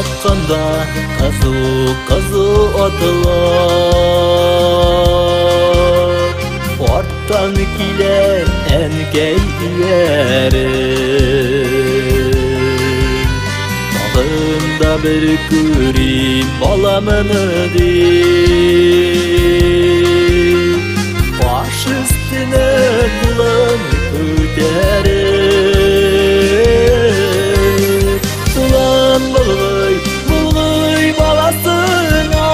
атканда кызу атылар. Арттан килер әнкәй иәре, тагын да бер күрим баламны дип, баш өстенә кулын күтәреп, кулан булгый баласына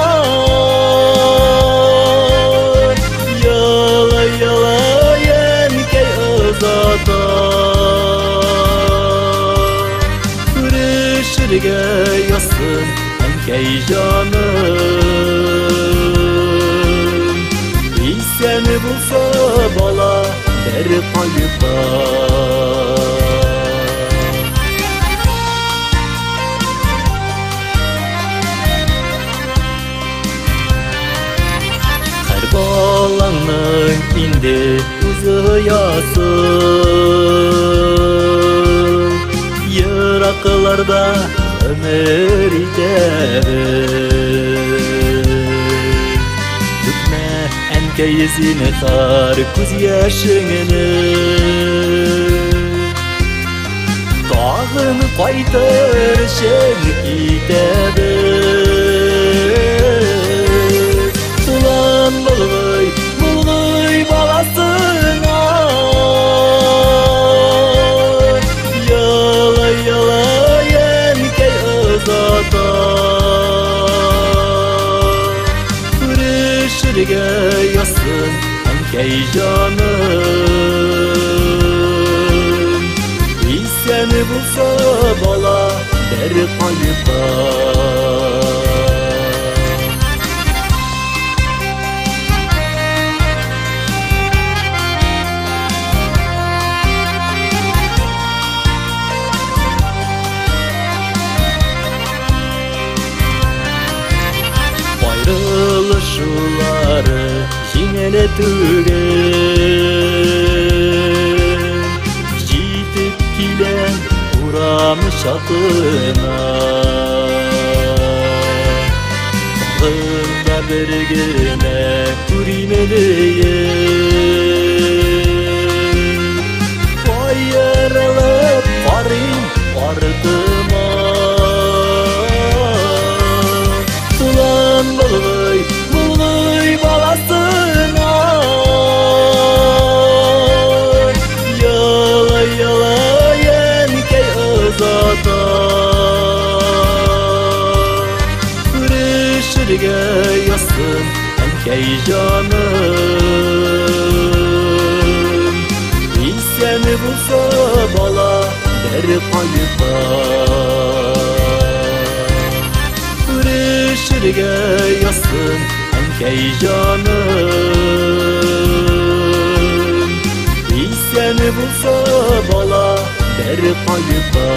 ялай әнкәй озата. Күрешергә язсын әнкәй җаным, исән булса бала бер кайта. Һәр балаңның инде үзе ясын, еракыларда ömür итәбез. Түкмә әнкәй зинһар күз яшеңне, тагын кайтыр өчен китәбез. Тулан булгый баласына ялай әнкәй озата. Күрешергә язсын әнкәй җаным, исән булса бала бер кайта. Ayrılışулары җиңел түгел, җитеп киләм урам чатына. Тагын да бер генә күрим диеп, аерылып карыйм артыма. Тулан булгый баласына ялай әнкәй озата. Күрешергә язсын әнкәй җаным, исән булса бала бер кайта. Күрешергә язсын әнкәй җаным, исән булса бала бер кайта.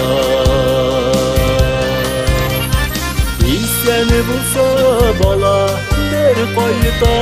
Исән булса бала бер кайта.